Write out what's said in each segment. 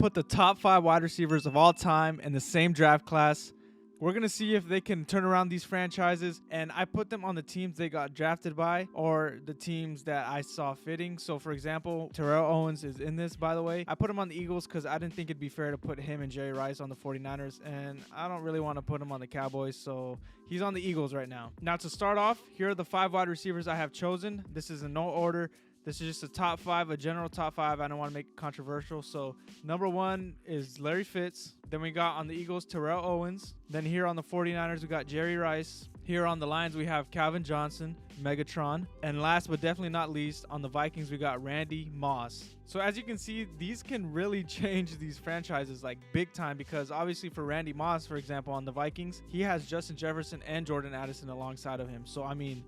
put the top 5 wide receivers of all time in the same draft class. We're going to see if they can turn around these franchises, and I put them on the teams they got drafted by or the teams that I saw fitting. So, for example, Terrell Owens is in this, by the way. I put him on the Eagles because I didn't think it'd be fair to put him and Jerry Rice on the 49ers, and I don't really want to put him on the Cowboys, so he's on the Eagles right now. Now, to start off, here are the 5 wide receivers I have chosen. This is in no order. This is just a top 5, a general top 5. I don't want to make it controversial. So number 1 is Larry Fitz. Then we got on the Eagles, Terrell Owens. Then here on the 49ers, we got Jerry Rice. Here on the Lions, we have Calvin Johnson, Megatron. And last but definitely not least, on the Vikings, we got Randy Moss. So as you can see, these can really change these franchises like big time, because obviously for Randy Moss, for example, on the Vikings, he has Justin Jefferson and Jordan Addison alongside of him. So, I mean,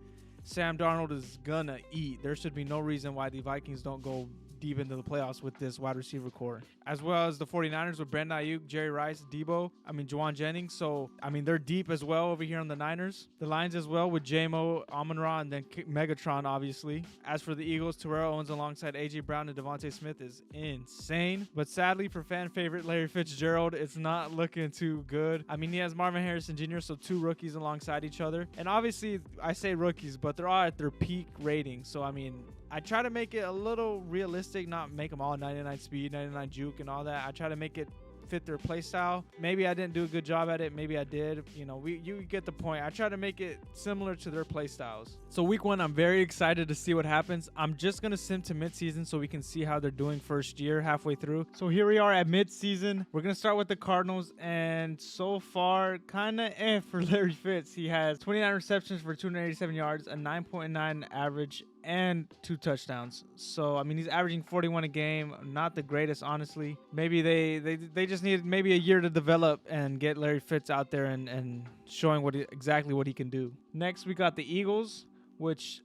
Sam Darnold is gonna eat. There should be no reason why the Vikings don't go deep into the playoffs with this wide receiver core, as well as the 49ers with Brandon Ayuk, Jerry Rice, Juwan Jennings. So, I mean, they're deep as well over here on the Niners. The Lions as well with J-Mo, Amon-Ra, and then Megatron, obviously. As for the Eagles, Terrell Owens alongside A.J. Brown and Devontae Smith is insane. But sadly, for fan favorite Larry Fitzgerald, it's not looking too good. I mean, he has Marvin Harrison Jr., so 2 rookies alongside each other. And obviously, I say rookies, but they're all at their peak rating. So, I mean, I try to make it a little realistic, not make them all 99 speed, 99 juke, and all that. I try to make it fit their play style. Maybe I didn't do a good job at it. Maybe I did. You know, you get the point. I try to make it similar to their play styles. So week 1, I'm very excited to see what happens. I'm just going to sim to midseason so we can see how they're doing first year halfway through. So here we are at midseason. We're going to start with the Cardinals, and so far, kind of for Larry Fitz. He has 29 receptions for 287 yards, a 9.9 average, and 2 touchdowns. So, I mean, he's averaging 41 a game. Not the greatest, honestly. Maybe they just need maybe a year to develop and get Larry Fitz out there and showing exactly what he can do. Next, we got the Eagles, which,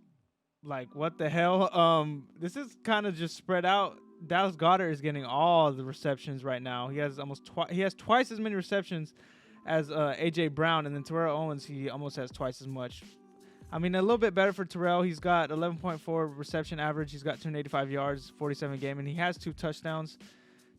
like, what the hell? This is kind of just spread out. Dallas Goedert is getting all the receptions right now. He has twice as many receptions as A.J. Brown, and then Terrell Owens, he almost has twice as much. I mean, a little bit better for Terrell. He's got 11.4 reception average. He's got 285 yards, 47 game, and he has 2 touchdowns.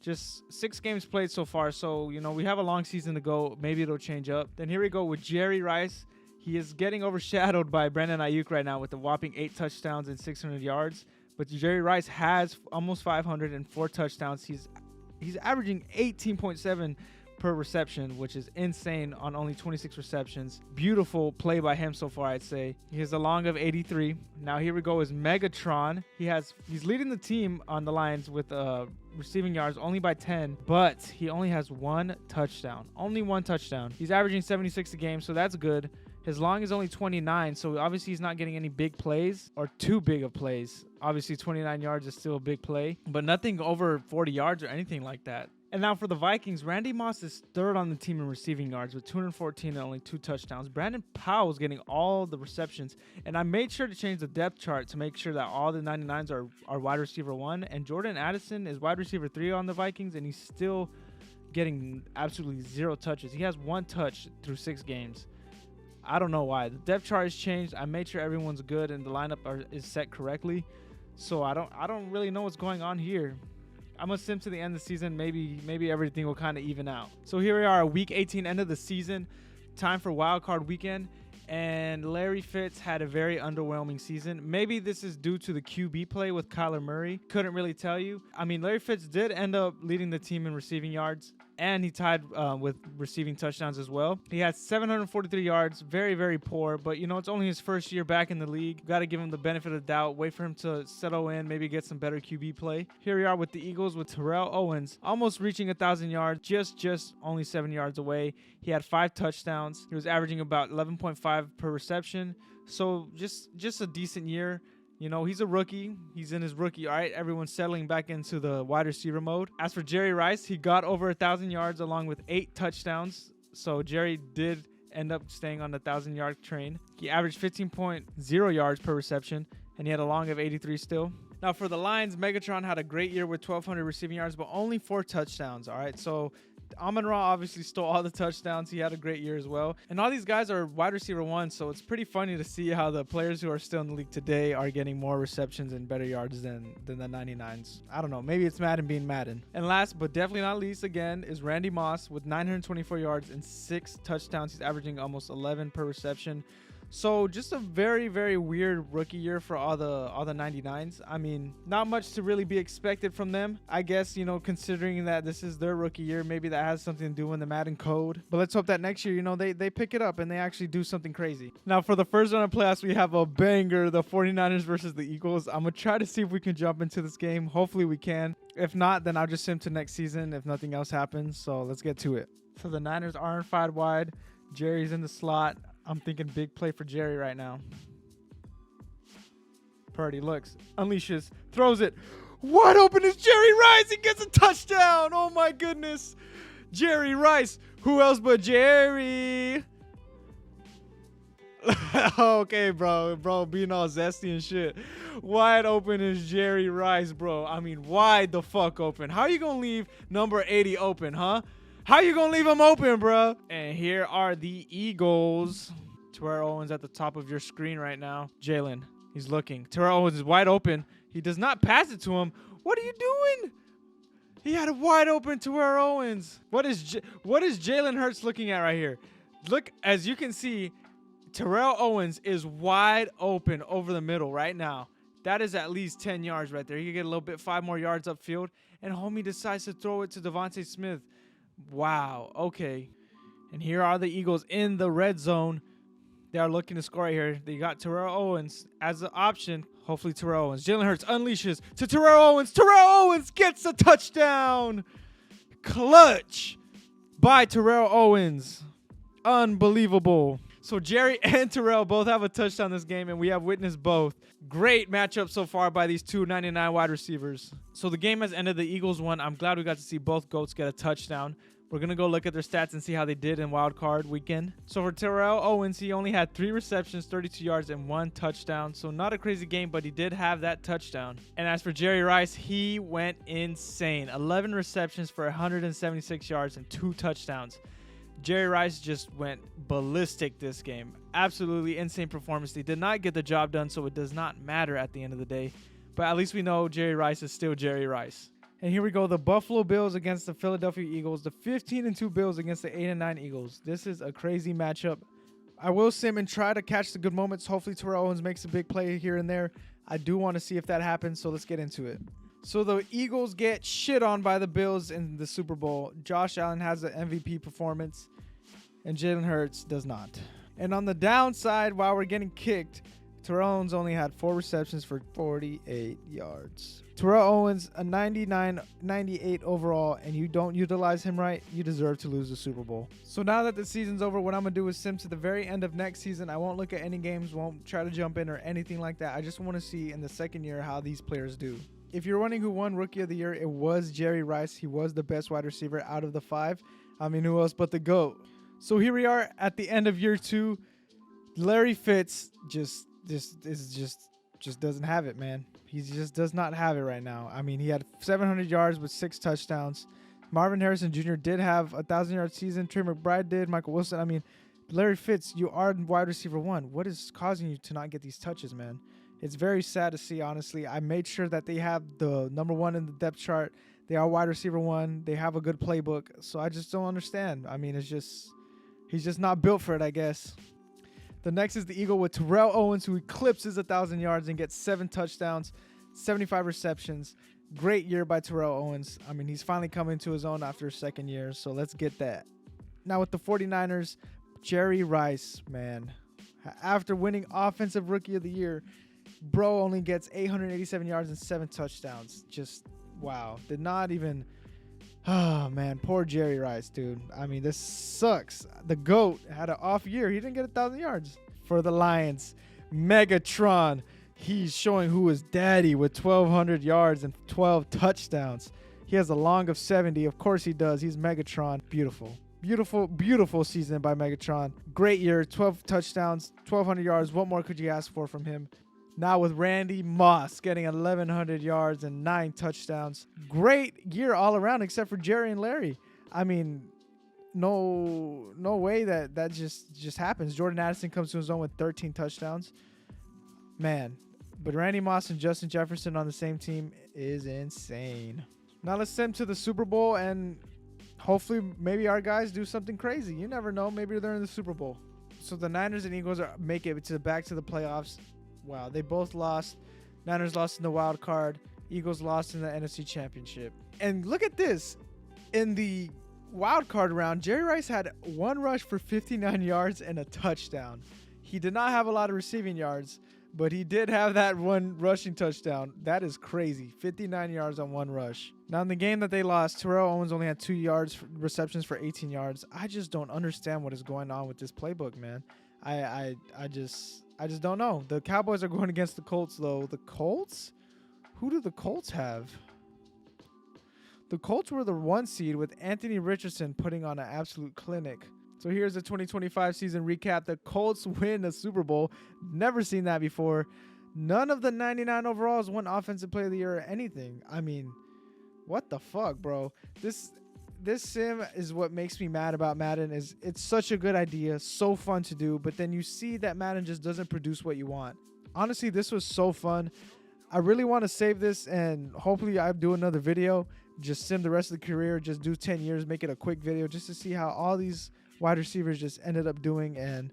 Just 6 games played so far. So, you know, we have a long season to go. Maybe it'll change up. Then here we go with Jerry Rice. He is getting overshadowed by Brandon Ayuk right now with a whopping 8 touchdowns and 600 yards. But Jerry Rice has almost 500 and 4 touchdowns. He's averaging 18.7 per reception, which is insane on only 26 receptions. Beautiful play by him so far, I'd say. He has a long of 83. Now here we go is Megatron. He's leading the team on the Lions with receiving yards only by 10, but he only has 1 touchdown. Only 1 touchdown. He's averaging 76 a game, so that's good. His long is only 29, so obviously he's not getting any big plays or too big of plays. Obviously 29 yards is still a big play, but nothing over 40 yards or anything like that. And now for the Vikings, Randy Moss is 3rd on the team in receiving yards with 214 and only 2 touchdowns. Brandon Powell is getting all the receptions. And I made sure to change the depth chart to make sure that all the 99s are wide receiver 1. And Jordan Addison is wide receiver 3 on the Vikings, and he's still getting absolutely 0 touches. He has 1 touch through 6 games. I don't know why. The depth chart has changed. I made sure everyone's good and the lineup is set correctly. So I don't really know what's going on here. I'm going to sim to the end of the season. Maybe everything will kind of even out. So here we are, week 18, end of the season. Time for wild card weekend. And Larry Fitz had a very underwhelming season. Maybe this is due to the QB play with Kyler Murray. Couldn't really tell you. I mean, Larry Fitz did end up leading the team in receiving yards, and he tied with receiving touchdowns as well. He had 743 yards, very, very poor, but, you know, it's only his first year back in the league. Got to give him the benefit of the doubt, wait for him to settle in, maybe get some better QB play. Here we are with the Eagles with Terrell Owens, almost reaching 1,000 yards, just only 7 yards away. He had 5 touchdowns. He was averaging about 11.5 per reception, so just a decent year. You know, he's a rookie. He's in his rookie. All right, everyone's settling back into the wide receiver mode. As for Jerry Rice, he got over 1,000 yards along with 8 touchdowns. So Jerry did end up staying on the 1,000-yard train. He averaged 15.0 yards per reception, and he had a long of 83 still. Now, for the Lions, Megatron had a great year with 1,200 receiving yards, but only 4 touchdowns. All right, so Amon-Ra obviously stole all the touchdowns. He had a great year as well. And all these guys are wide receiver one, so it's pretty funny to see how the players who are still in the league today are getting more receptions and better yards than the 99s. I don't know. Maybe it's Madden being Madden. And last but definitely not least, again, is Randy Moss with 924 yards and 6 touchdowns. He's averaging almost 11 per reception. So just a very, very weird rookie year for all the 99s. I mean, not much to really be expected from them. I guess, you know, considering that this is their rookie year, maybe that has something to do with the Madden code. But let's hope that next year, you know, they pick it up and they actually do something crazy. Now, for the first round of playoffs, we have a banger, the 49ers versus the Eagles. I'm going to try to see if we can jump into this game. Hopefully we can. If not, then I'll just sim to next season if nothing else happens. So let's get to it. So the Niners aren't fired wide. Jerry's in the slot. I'm thinking big play for Jerry right now. Purdy looks, unleashes, throws it. Wide open is Jerry Rice. He gets a touchdown. Oh, my goodness. Jerry Rice. Who else but Jerry? Okay, bro, being all zesty and shit. Wide open is Jerry Rice, bro. I mean, wide the fuck open. How you going to leave number 80 open, huh? How you gonna leave him open, bro? And here are the Eagles. Terrell Owens at the top of your screen right now. Jalen, he's looking. Terrell Owens is wide open. He does not pass it to him. What are you doing? He had a wide open Terrell Owens. What is Jalen Hurts looking at right here? Look, as you can see, Terrell Owens is wide open over the middle right now. That is at least 10 yards right there. He could get a little bit, 5 more yards upfield. And homie decides to throw it to Devontae Smith. Wow. Okay. And here are the Eagles in the red zone. They are looking to score right here. They got Terrell Owens as an option. Hopefully Terrell Owens. Jalen Hurts unleashes to Terrell Owens. Terrell Owens gets a touchdown. Clutch by Terrell Owens. Unbelievable. So Jerry and Terrell both have a touchdown this game, and we have witnessed both. Great matchup so far by these two 99 wide receivers. So the game has ended. The Eagles won. I'm glad we got to see both GOATs get a touchdown. We're going to go look at their stats and see how they did in Wild Card weekend. So for Terrell Owens, he only had 3 receptions, 32 yards, and 1 touchdown. So not a crazy game, but he did have that touchdown. And as for Jerry Rice, he went insane. 11 receptions for 176 yards and 2 touchdowns. Jerry Rice just went ballistic this game. Absolutely insane performance. They did not get the job done, so it does not matter at the end of the day. But at least we know Jerry Rice is still Jerry Rice. And here we go. The Buffalo Bills against the Philadelphia Eagles. The 15-2 Bills against the 8-9 Eagles. This is a crazy matchup. I will sim and try to catch the good moments. Hopefully Terrell Owens makes a big play here and there. I do want to see if that happens, so let's get into it. So the Eagles get shit on by the Bills in the Super Bowl. Josh Allen has an MVP performance, and Jalen Hurts does not. And on the downside, while we're getting kicked, Terrell Owens only had 4 receptions for 48 yards. Terrell Owens, a 99-98 overall, and you don't utilize him right, you deserve to lose the Super Bowl. So now that the season's over, what I'm going to do is sim to the very end of next season. I won't look at any games, won't try to jump in or anything like that. I just want to see in the second year how these players do. If you're wondering who won Rookie of the Year, it was Jerry Rice. He was the best wide receiver out of the 5. I mean, who else but the GOAT? So here we are at the end of year 2. Larry Fitz just doesn't have it, man. He just does not have it right now. I mean, he had 700 yards with 6 touchdowns. Marvin Harrison Jr. did have a 1,000-yard season. Trey McBride did. Michael Wilson. I mean, Larry Fitz, you are wide receiver 1. What is causing you to not get these touches, man? It's very sad to see, honestly. I made sure that they have the number 1 in the depth chart. They are wide receiver 1. They have a good playbook. So I just don't understand. I mean, he's just not built for it, I guess. The next is the Eagle with Terrell Owens, who eclipses 1,000 yards and gets 7 touchdowns, 75 receptions. Great year by Terrell Owens. I mean, he's finally coming to his own after his second year, so let's get that. Now with the 49ers, Jerry Rice, man. After winning Offensive Rookie of the Year, bro only gets 887 yards and 7 touchdowns. Just, wow. Did not even... Oh, man. Poor Jerry Rice, dude. I mean, this sucks. The GOAT had an off year. He didn't get 1,000 yards. For the Lions, Megatron. He's showing who is daddy with 1,200 yards and 12 touchdowns. He has a long of 70. Of course he does. He's Megatron. Beautiful. Beautiful, beautiful season by Megatron. Great year. 12 touchdowns, 1,200 yards. What more could you ask for from him? Now with Randy Moss getting 1,100 yards and 9 touchdowns. Great year all around except for Jerry and Larry. I mean, no way that just happens. Jordan Addison comes to his own with 13 touchdowns. Man, but Randy Moss and Justin Jefferson on the same team is insane. Now let's send to the Super Bowl, and hopefully maybe our guys do something crazy. You never know. Maybe they're in the Super Bowl. So the Niners and Eagles make it back to the playoffs. Wow, they both lost. Niners lost in the wild card. Eagles lost in the NFC Championship. And look at this. In the wild card round, Jerry Rice had one rush for 59 yards and a touchdown. He did not have a lot of receiving yards, but he did have that one rushing touchdown. That is crazy. 59 yards on one rush. Now, in the game that they lost, Terrell Owens only had 2 yards receptions for 18 yards. I just don't understand what is going on with this playbook, man. I just don't know. The Cowboys are going against the Colts, though. The Colts? Who do the Colts have? The Colts were the 1 seed with Anthony Richardson putting on an absolute clinic. So here's the 2025 season recap. The Colts win a Super Bowl. Never seen that before. None of the 99 overalls won Offensive Player of the Year or anything. I mean, what the fuck, bro? This sim is what makes me mad about Madden. Is it's such a good idea, so fun to do, but then you see that Madden just doesn't produce what you want. Honestly, this was so fun. I really want to save this, and hopefully I do another video. Just sim the rest of the career, just do 10 years, make it a quick video just to see how all these wide receivers just ended up doing. And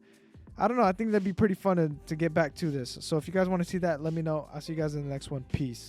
I don't know, I think that'd be pretty fun to get back to this. So if you guys want to see that, let me know. I'll see you guys in the next one. Peace.